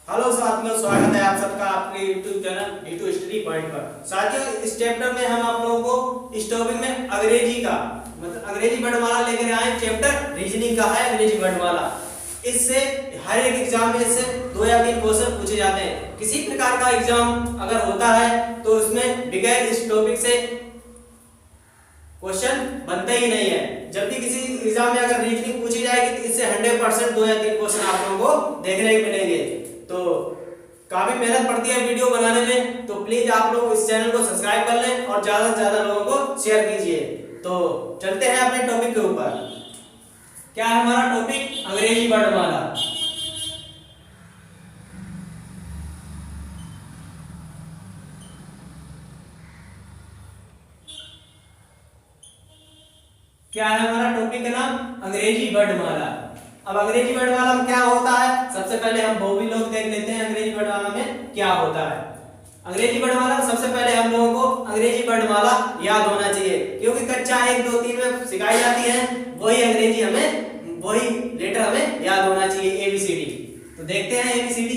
Hello साथियों, स्वागत है आप सबका आपके YouTube channel D2 study point पर। साथियों, इस चैप्टर में हम आप लोगों को इस टॉपिक में अंग्रेजी का मतलब अंग्रेजी वर्णमाला लेकर आए। चैप्टर रीजनिंग का है अंग्रेजी वर्णमाला। इससे हर एक एग्जाम में से 2 या 3 क्वेश्चन पूछे जाते हैं। किसी प्रकार का एग्जाम अगर होता है तो उसमें बगैर इस टॉपिक से क्वेश्चन बनते ही नहीं है। जब भी किसी एग्जाम में अगर रीजनिंग पूछी जाएगी तो इससे 100% 2 या 3 क्वेश्चन आप लोगों को देखने को मिलेंगे। तो काफी मेहनत पड़ती है वीडियो बनाने में, तो प्लीज आप लोग इस चैनल को सब्सक्राइब कर लें और ज्यादा से ज्यादा लोगों को शेयर कीजिए। तो चलते हैं अपने टॉपिक के ऊपर। क्या है हमारा टॉपिक? अंग्रेजी वर्णमाला। क्या है हमारा टॉपिक का नाम? अंग्रेजी वर्णमाला। अब अंग्रेजी वर्णमाला में क्या होता है, सबसे पहले हम वो भी लोग देख लेते हैं अंग्रेजी वर्णमाला में क्या होता है। अंग्रेजी वर्णमाला में सबसे पहले हम लोगों को अंग्रेजी वर्णमाला याद होना चाहिए, क्योंकि कक्षा 1, 2, 3 में सिखाई जाती है वही अंग्रेजी वही लेटर हमें याद होना चाहिए, ABCD। तो देखते हैं ABCD।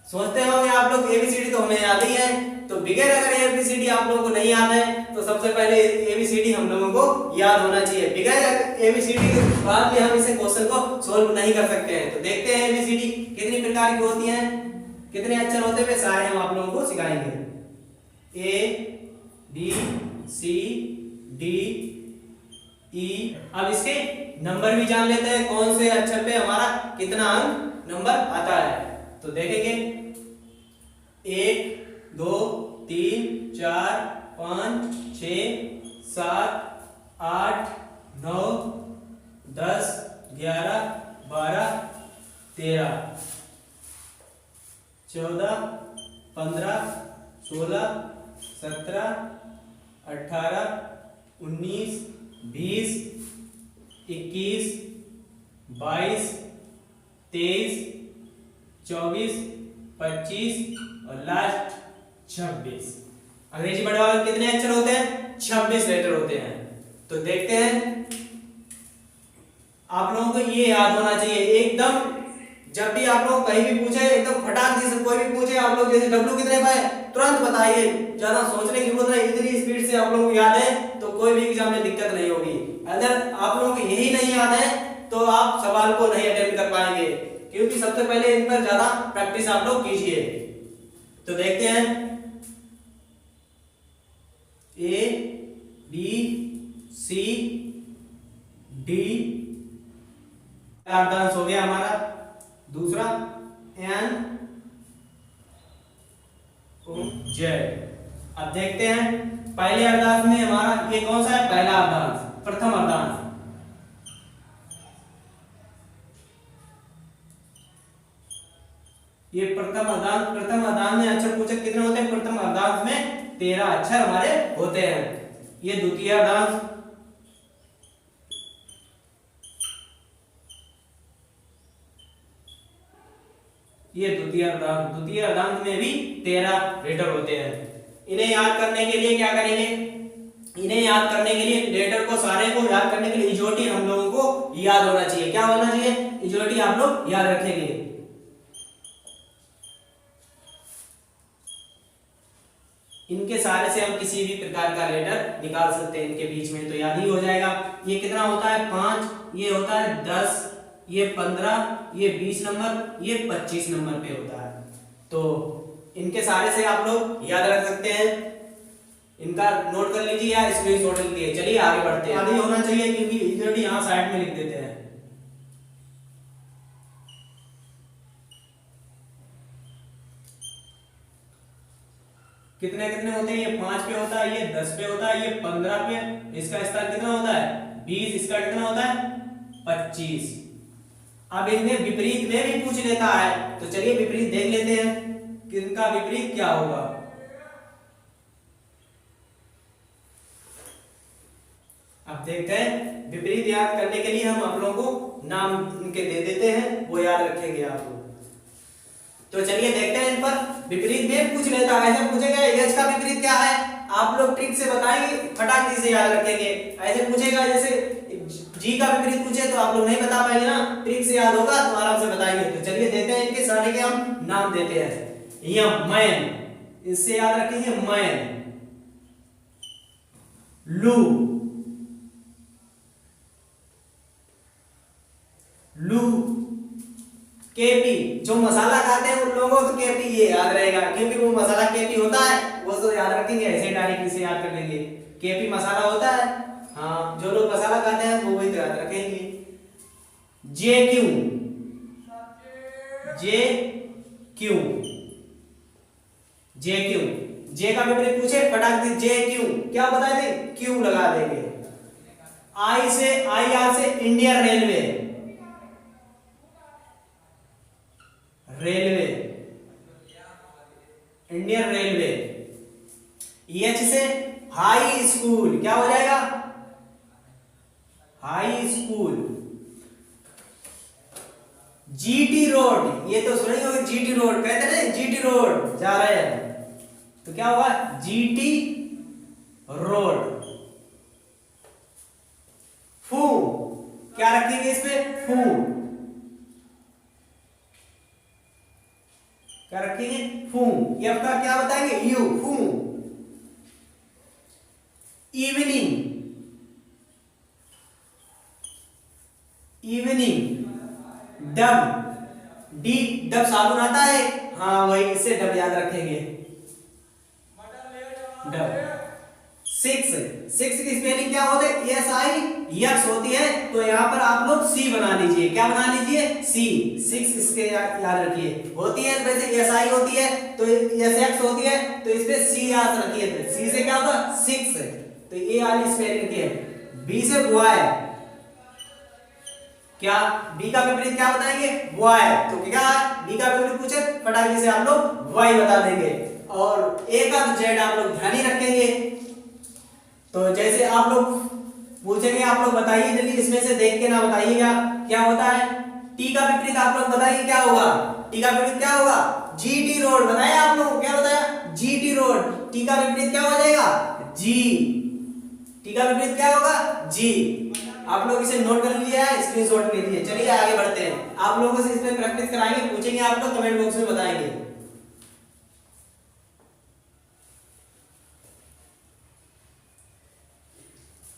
सोचते होंगे आप लोग ABCD तो हमें याद ही है, तो बगैर अगर ABCD आप लोगों को नहीं याद है तो सबसे पहले ABCD हम लोगों को याद होना चाहिए। बगैर ABCD के बाद भी हम इसे क्वेश्चन को सोल्व नहीं कर सकते हैं। तो देखते हैं ABCD कितनी प्रकार की होती हैं, कितने अक्षर होते हैं, सारे हम आप लोगों को सिखाएंगे। A B C D E। अब इसके नंबर भी जान लेते हैं, कौन से अक्षर पे हमारा कितना अंक नंबर आता है। तो देखेंगे 1 2 3 4 5 6 7 8 9 10 11 12 13 14 15 16 17 18 19 20 21 22 23 24 25 और लास्ट 26। अंग्रेजी वर्णमाला में कितने अक्षर होते हैं? 26 लेटर होते हैं। तो देखते हैं, आप लोगों को ये याद होना चाहिए एकदम। जब भी आप लोग कहीं भी पूछे एकदम फटाक से कोई भी पूछे, आप लोग जैसे W कितने पाए तुरंत बताइए, ज्यादा सोचने की जरूरत नहीं। इतनी स्पीड से आप लोगों को याद है तो कोई भी एग्जाम में दिक्कत नहीं होगी। अगर आप लोगों को यही नहीं याद है तो आप सवाल को नहीं अटेम्प्ट कर पाएंगे, क्योंकि सबसे पहले इन पर ज्यादा प्रैक्टिस आप लोग कीजिए। तो देखते हैं A B C D अर्धांश हो गया हमारा। दूसरा N O Z। अब देखते हैं पहले अर्धांश में हमारा ये कौन सा है? पहला अर्धांश, प्रथम अर्धांश। ये प्रथम अर्धांश में अक्षर पूछे कितने होते हैं? प्रथम अर्धांश में 13 अक्षर हमारे होते हैं। ये द्वितीय अर्धांश, द्वितीय अर्धांश में भी 13 लेटर होते हैं। इन्हें याद करने के लिए क्या करेंगे? इन्हें याद करने के लिए लेटर को सारे को याद करने के लिए इजोटी हम लोगों को याद होना चाहिए। क्या होना चाहिए? इजोटी आप लोग याद रखेंगे। इनके सहारे से हम किसी भी प्रकार का लेटर निकाल सकते हैं, इनके बीच में तो याद ही हो जाएगा। ये कितना होता है? 5, ये होता है 10, ये 15, ये 20 नंबर, ये 25 नंबर पे होता है। तो इनके सहारे से आप लोग याद रख सकते हैं। इनका नोट कर लीजिए या स्क्रीनशॉट लीजिए। चलिए आगे बढ़ते हैं। आगे होना चाहिए क्योंकि इधर यहाँ साइड में लिख देते हैं। कितने कितने होते हैं? ये 5 पे होता है, ये 10 पे होता है, ये 15 पे। इसका स्थान कितना होता है? 20। इसका कितना होता है? 25। अब इनमें विपरीत में भी पूछ लेता है, तो चलिए विपरीत देख लेते हैं कि इनका विपरीत क्या होगा। अब देखते हैं, विपरीत याद करने के लिए हम आप लोगों को नाम इनके दे देते हैं, वो याद रखेंगे आप लोग। तो चलिए देखते हैं इन पर। विपरीत में पूछ लेता है, ऐसे पूछेगा एच का विपरीत क्या है, आप लोग ट्रिक से बताएंगे, फटाक से याद रखेंगे। ऐसे पूछेगा जैसे जी का विपरीत पूछे तो आप लोग नहीं बता पाएंगे ना, ट्रिक से याद होगा तो आराम से बताएंगे। तो चलिए देते हैं इनके सारे के हम नाम देते हैं। यम मैन, इससे याद रखेंगे मैन। लू, लू। केपी, जो मसाला खाते हैं उन लोगों को तो केपी ये याद रहेगा, क्योंकि वो मसाला केपी होता है, वो तो याद रखेंगे, ऐसे डायरेक्टली से याद कर लेंगे। केपी मसाला होता है, हाँ, जो लोग मसाला खाते हैं वो वही तो याद रखेंगे। जे क्यू, जे क्यू, जे क्यू। जे का विपरीत पूछे फटाक से जे क्यू, क्या बता दें, क्यू लगा देंगे। आई से, आई आर से Indian railway, railway, Indian railway. H से हाई स्कूल, क्या हो जाएगा, हाई स्कूल। जीटी रोड, ये तो सुना ही होगा, जीटी रोड कहते हैं, जीटी रोड जा रहे हैं तो क्या होगा, जीटी रोड। फू, क्या रखेंगे इस पे, फू, क्या रखेंगे, फू। ये आपका क्या बताएंगे, यू, फू। Evening, evening. Dub, D, dub साबुन आता है, हाँ वही, इससे डब याद रखेंगे, डब। सिक्स, सिक्स की स्पेलिंग क्या होती है, एस आई यक्स होती है, तो यहाँ पर आप लोग सी बना लीजिए, क्या बना लीजिए, सी। सिक्स इसके याद रखिए, होती है वैसे एस आई होती है तो एस एक्स होती है, तो इस पे सी याद रखिए, सी से क्या होगा, सिक्स, तो ये वाली स्पेलिंग की है। बी से बॉय, क्या, बी का विपरीत क्या बताएंगे, बॉय, तो क्या बी का विपरीत पूछे फटाके से आप लोग बॉय बता देंगे। और ए का तो जेड आप लोग ध्यान ही रखेंगे, तो जैसे आप लोग पूछेंगे आप लोग बताइए जल्दी, इसमें से देख के ना बताइएगा क्या होता है। टी का विपरीत आप लोग बताइए क्या होगा, टी का विपरीत क्या होगा, जीटी रोड, बताया आप लोग, क्या बताया, जीटी रोड। टी का विपरीत क्या हो जाएगा, जी, टी का विपरीत क्या होगा, जी। आप लोग इसे नोट कर लिया है, स्क्रीनशॉट ले लिए। चलिए आगे बढ़ते हैं, आप लोगों से इसमें प्रैक्टिस कराएंगे, पूछेंगे आप लोग, कमेंट बॉक्स में बताएंगे।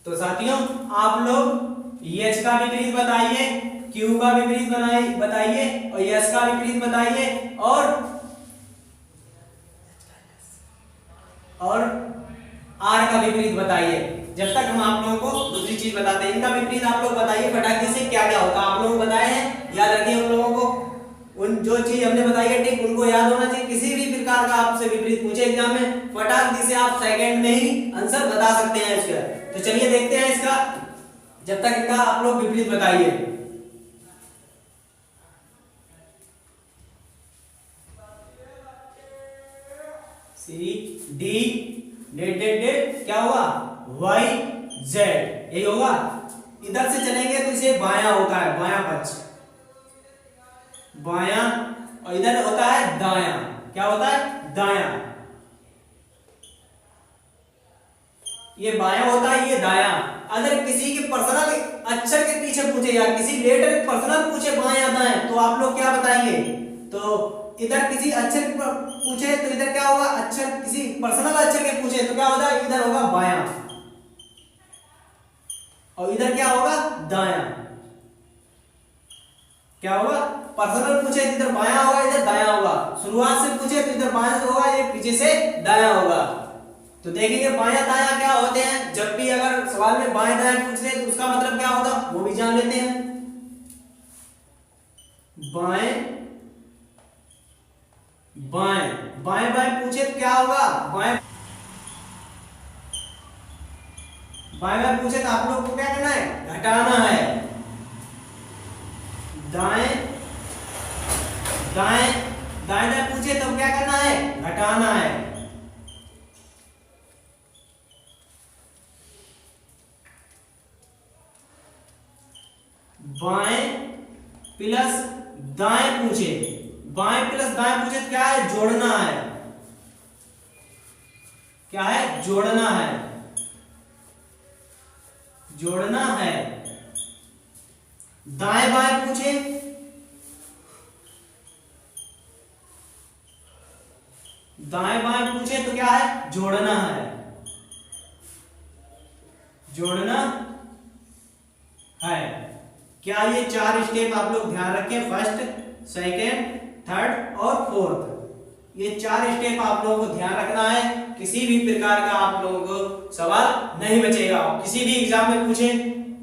तो साथियों आप लोग एच का विपरीत बताइए, क्यू का विपरीत बताइए, और एस का विपरीत बताइए, और आर का विपरीत बताइए। जब तक हम आप लोगों को दूसरी चीज बताते हैं, इनका विपरीत आप लोग बताइए फटाके से क्या क्या होता है, आप लोगों को बताए हैं, याद रखिए उन लोगों को, उन जो चीज हमने बताई है ठीक उनको याद होना चाहिए। किसी भी प्रकार का आपसे विपरीत पूछे एग्जाम में, फटाक से आप सेकंड में ही आंसर बता सकते हैं इसका। तो चलिए देखते हैं इसका, जब तक इनका आप लोग विपरीत बताइए। सी डी डेट डेट डेट क्या होगा, वाई जेड, यही होगा। इधर से चलेंगे तो इसे बायां होता है, बायां पक्ष, बायां, और इधर होता है दायां, क्या होता है, दायां। ये बायां होता है, ये दायां। अगर किसी के पर्सनल अक्षर के पीछे पूछे या किसी लेटर पर्सनल पूछे बायां दाएं, तो आप लोग क्या बताएंगे, तो इधर किसी अक्षर पूछे तो इधर क्या होगा, अक्षर किसी पर्सनल अक्षर के पूछे तो क्या होगा, इधर होगा बायां, और इधर क्या होगा, दायां। क्या होगा, पर्सनल पूछे तो इधर बायां होगा, इधर दायां होगा। शुरुआत से पूछे तो इधर बायां होगा, ये पीछे से दायां होगा। तो देखेंगे बायां दायां क्या होते हैं, जब भी अगर सवाल में बाएं दाएं पूछ ले तो उसका मतलब क्या होगा वो भी जान लेते हैं। बाएं बाएं, बाएं बाएं पूछे तो क्या होगा, बाएं बाएं बाएं पूछे तो आप लोग को क्या करना है, घटाना है। दाएं दाएं दाएं दाएं पूछे तो क्या करना है, घटाना है। बाएं प्लस दाएं पूछे, बाएं प्लस दाएं पूछे तो क्या है, जोड़ना है। क्या है, जोड़ना है, जोड़ना है। दाएं बाएं पूछे, दाएं बाएं पूछे तो क्या है, जोड़ना है, जोड़ना है। क्या ये 4 स्टेप आप लोग ध्यान रखें, फर्स्ट, सेकेंड, थर्ड और फोर्थ, ये 4 स्टेप आप लोगों को ध्यान रखना है। किसी भी प्रकार का आप लोगों को सवाल नहीं बचेगा। किसी भी एग्जाम में पूछे,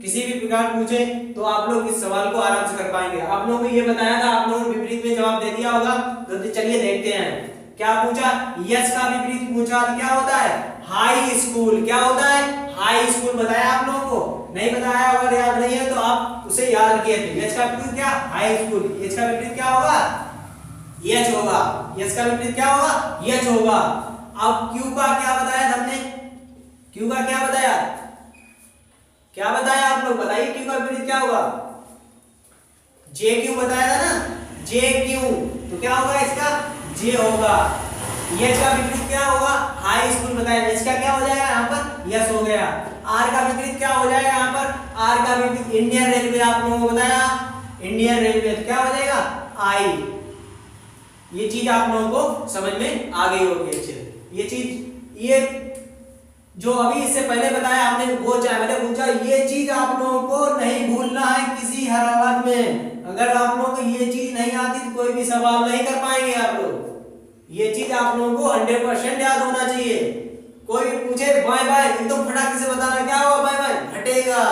किसी भी प्रकार पूछे तो आप लोग इस सवाल को आराम से कर पाएंगे। आप लोगों को ये बताया था, आप लोगों ने विपरीत में जवाब दे दिया होगा, तो चलिए देखते हैं क्या पूछा। यस का विपरीत पूछा तो क्या होता है, हाई स्कूल। क्या होता है, हाई स्कूल। बताया आप लोगों को, नहीं बताया, अगर याद नहीं है तो आप उसे याद रखिए। यस का विपरीत क्या, हाई स्कूल। यस का विपरीत क्या होगा, यच होगा। यस का विपरीत क्या होगा, यच होगा। अब क्यू का क्या बताया हमने, क्यू का क्या बताया, क्या बताया आप लोग बताइए, क्यू का विपरीत क्या होगा, जे क्यू बताया था ना, जे क्यू। तो क्या होगा इसका, जे होगा। यच का विपरीत क्या होगा, हाई स्कूल बताया। यच का क्या हो जाएगा यहाँ पर, यस हो गया। आर का विपरीत क्या हो जाएगा यहाँ पर, आर का विपरीत इंडियन रेलवे आप लोगों को बताया, इंडियन रेलवे। तो क्या हो जाएगा, आई। ये चीज आप लोगों को समझ में आ गई होगी अच्छे। ये चीज, ये जो अभी इससे पहले बताया आपने, वो चाहे मैंने पूछा, ये चीज आप लोगों को नहीं भूलना है किसी हालत में। अगर आप लोगों को ये चीज नहीं आती तो कोई भी सवाल नहीं कर पाएंगे आप लोग। ये चीज आप लोगों को 100% याद होना चाहिए। कोई भी पूछे बाय बाय, एकदम फटाक से बताना, क्या होगा बाय बाय, घटेगा।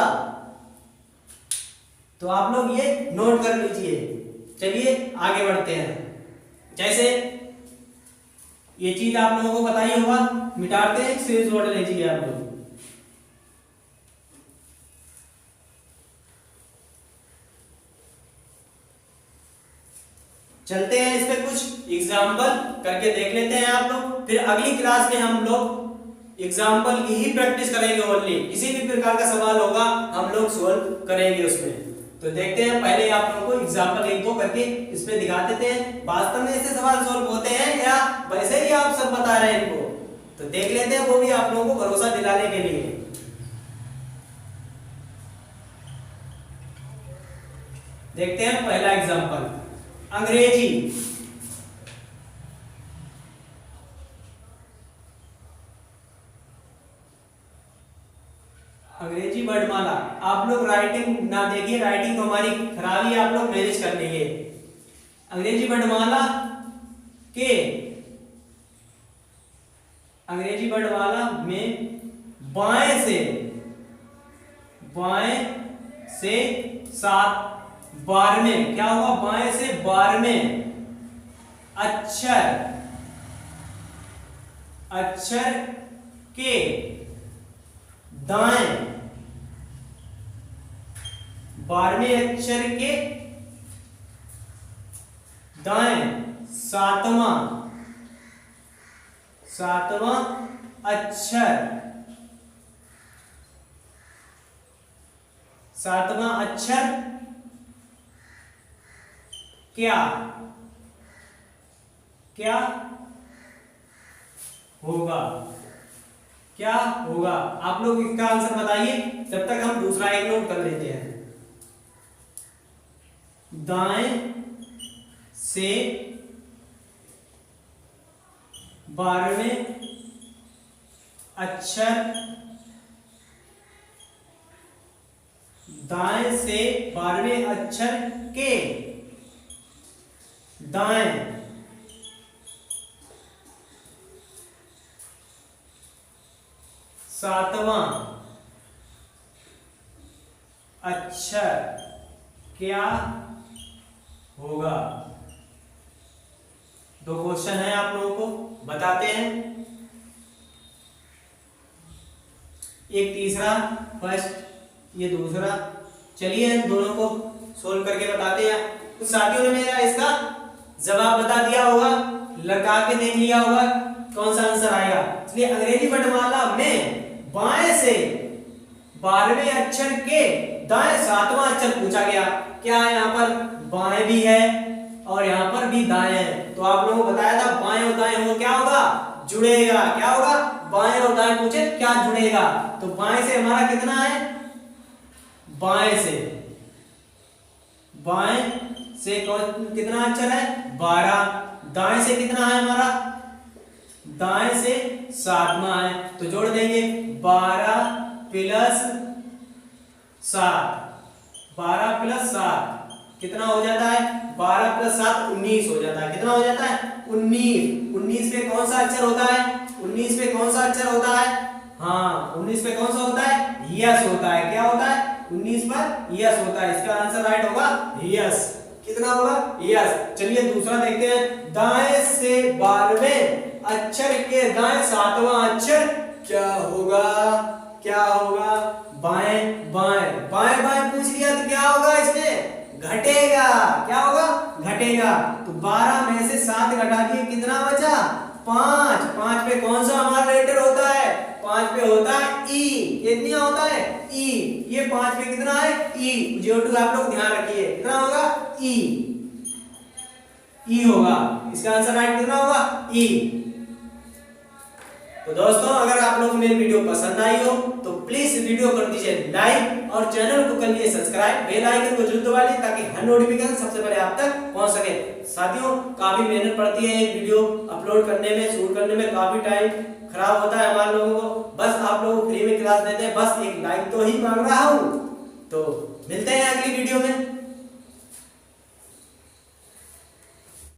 तो आप लोग ये नोट कर लीजिए। चलिए आगे बढ़ते हैं। जैसे ये चीज आप लोगों को बताइए होगा, मिटाते हैं, सीरीज जोड़ लीजिए आप लोग। चलते हैं इस पे कुछ एग्जाम्पल करके देख लेते हैं आप लोग। फिर अगली क्लास में हम लोग एग्जाम्पल की ही प्रैक्टिस करेंगे ओनली। किसी भी प्रकार का सवाल होगा हम लोग सोल्व करेंगे उसमें। तो देखते हैं, पहले आप लोगों को एग्जाम्पल 1-2 करके इसमें दिखा देते हैं, वास्तव में ऐसे सवाल सोल्व होते हैं या वैसे ही आप सब बता रहे हैं इनको। तो देख लेते हैं, वो भी आप लोगों को भरोसा दिलाने के लिए। देखते हैं पहला एग्जाम्पल, अंग्रेजी। अंग्रेजी वर्णमाला। आप लोग राइटिंग ना देखिए, राइटिंग तो हमारी खराबी, आप लोग मैनेज कर लेंगे। अंग्रेजी वर्णमाला के, अंग्रेजी वर्णमाला में बाएं से 7 12वें, क्या होगा, बाएं से 12वें अक्षर के दाएं, 12वें अक्षर के दाएं 7वां अक्षर, 7वां अक्षर क्या होगा, क्या होगा। आप लोग इसका आंसर बताइए, जब तक हम दूसरा एक नोट कर लेते हैं। दाएं से 12वें अक्षर, दाएं से 12वें अक्षर के दाएं 7वां अक्षर क्या होगा। 2 क्वेश्चन है, आप लोगों को बताते हैं। एक तीसरा, फर्स्ट, ये दूसरा। चलिए इन दोनों को सोल्व करके बताते हैं। कुछ साथियों ने मेरा इसका जवाब बता दिया होगा, लगा के देख लिया होगा कौन सा आंसर आएगा। इसलिए अंग्रेजी वर्णमाला में बाएं से 12वें अक्षर के दाएं 7वां अक्षर पूछा गया। क्या है, यहाँ पर बाएं भी है और यहाँ पर भी दाएं है। तो आप लोगों को बताया था बाएं और दाएं हो, क्या होगा, जुड़ेगा। क्या होगा, बाएं और दाएं पूछे क्या जुड़ेगा। तो बाएं से हमारा कितना है, बाएं से बाएं से कितना अक्षर है 12, दाएं से कितना है हमारा, दाएं से 7वां है, तो जोड़ देंगे 12 प्लस 7, 12 प्लस 7 कितना हो जाता है, 12 प्लस 7 19 हो जाता है। कितना हो जाता है 19। 19 पे कौन सा अक्षर होता है, 19 पे कौन सा अक्षर होता है, हाँ 19 पे कौन सा होता है, यस होता है। क्या होता है 19 पर यस होता है। इसका आंसर राइट होगा यस। कितना होगा यस। चलिए दूसरा देखते हैं, दाएं से 12वें अक्षर के दाएं 7वां अक्षर क्या होगा, क्या होगा, बाएं बाएं, बाएं बाएं पूछ लिया तो क्या होगा, इसमें घटेगा। क्या होगा घटेगा। तो 12 में से 7 घटा दिए, कितना बचा 5। 5 पे कौन सा हमारा लेटर होता है, 5 पे होता है ई। कितना होता है ई, ये 5 पे कितना है ई। जो आप लोग ध्यान रखिए, कितना होगा ई, ई होगा। इसका आंसर राइट कितना होगा ई। तो दोस्तों अगर आप लोग मेरी वीडियो पसंद आई हो तो प्लीज वीडियो कर दीजिए लाइक और चैनल को कर लीजिए सब्सक्राइब, बेल आइकन को जरूर दबा लीजिए ताकि हर नोटिफिकेशन सबसे पहले आप तक पहुंच सके। साथियों काफी मेहनत पड़ती है एक वीडियो अपलोड करने में, शूट करने में काफी टाइम खराब होता है हमारे लोगों को। बस आप लोगों को फ्री में क्लास देते हैं, बस एक लाइक तो ही मांग रहा हूँ। तो मिलते हैं अगली वीडियो में।